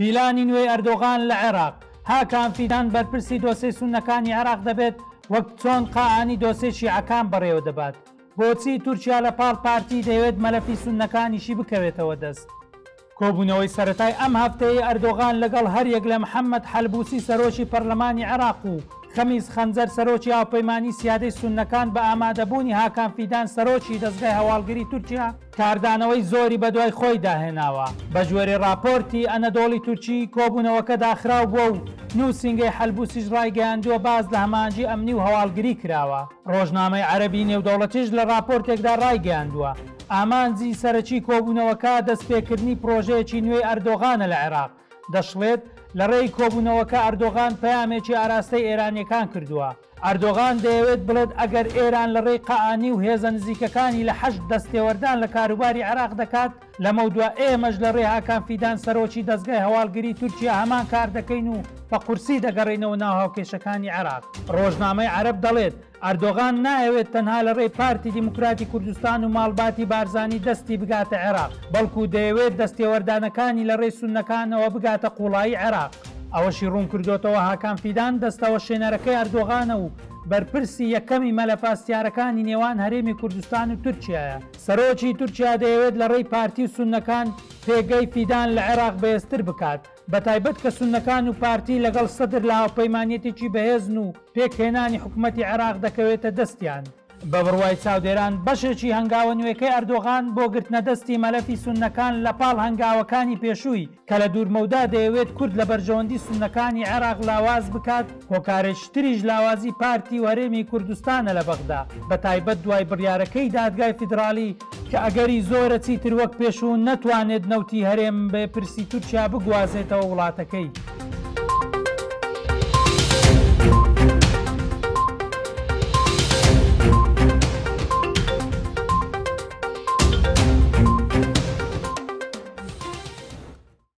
پیلانی نوێی ئەردۆغان لە عێراق هاکان فیدان بەرپرسی دۆسەی سونەکانی عێراق دەبێت وەک چۆن قاعانی دۆسەی شیعەکان بەڕێوە دەبات. بۆچی تورکیا لە پاڵ پارتی دەوێت مەلەفی سونەکانیشی بکەوێتەوە دەست؟ کۆبوونەوەی سەرەتای ئەم هەفتەیە ئەردۆغان لەگەڵ هەریەک لە محەممەد حەلبوسی سەرۆکی پەرلەمانی عێراق و خەمیس خەنجەر سەرۆکی هاوپەیمانی سیادەی سونەکان بە ئامادەبوونی هاکان فیدان سەرۆکی دەستگای هەواڵگری تورکیا کاردانەوەی زۆری بەدوای خۆی داهێناوە. بە ژێری راپۆرتی ئەنەدۆڵی تورکی کۆبوونەوەکە داخراو بووە و نووسنگی حەلبوسیش ڕایگەیاندووە باز لە هەمانجی ئەمنی و هەواڵگری کراوە. ڕۆژنامەی عەرەبی نێودەوڵەتیش لە راپۆرتێکدا ڕایگەیاندووە ئامانجی سەرەکی کۆبوونەوەکە دەستپێکردنی پرۆژەیەکی نوێی ئەردۆغانە لە عێراق. دەشڵێت لە ڕێی کۆبوونەوەکە ئەردۆغان پەیامێکی ئاراستەی ئێرانیەکان کردووە. ئەردۆغان دەیەوێت بڵێت ئەگەر ئێران لە ڕێی قەعانی و هێزە نزیکەکانی لە حەشت دەستێوەردان لە کاروباری عێراق دەکات لەمەودووە ئێمەش لە ڕێ هاکان فیدان سەرۆکی دەستگای هەواڵگری تورکیا هەمان کار دەکەین و بە قورسی دەگەڕێنەوە ناو هاوکێشەکانی عێراق. ڕۆژنامەی عەرەب دەڵێت ئەردۆغان نایەوێت تەنها لە ڕێی پارتی دیموکراتی کوردستان و ماڵباتی بارزانی دەستی بگاتە عێراق بەڵکو دەیەوێت دەستێوەردانەکانی لە ڕێی سونەکانەوە بگاتە قوڵایی عێراق. ئەوەشی ڕوون کردوتەوە هاکان فیدان دەستەوە شوێنەرەکەی ئەردۆغانە و بەرپرسی یەکەمی مەلەفاستیارەکانی نێوان هەرێمی کوردستان و تورکیایە. سەرۆکی تورکیا دەیەوێت لە ڕێی پارتی و سونەکان پێگەی فیدان لە عێراق بەهێزتر بکات بەتایبەت کە سونەکان و پارتی لەگەڵ سەدر لە هاوپەیمانیەتێکی بەهێزن و پێکهێنانی حکوومەتی عێراق دەکەوێتە دەستیان. بە بڕوای چاودێران بەشێکی هەنگاوە نوێەکەی ئەردۆغان بۆ گرتنەدەستی مەلەفی سونەکان لە پاڵ هەنگاوەکانی پێشووی کە لە دوورمەودا دەیەوێت کورد لە بەرژەوەندی سونەکانی عێراق لاواز بکات هۆکارێکتریش لاوازی پارتی و هەرێمی کوردستانە لە بەغدا بە تایبەت دوای بڕیارەکەی دادگای فیدرالی کە ئەگەری زۆرە چیتر وەک پێشوو نەتوانێت نەوتی هەرێم بە پرسی تورکیا بگوازێتەوە وڵاتەکەی.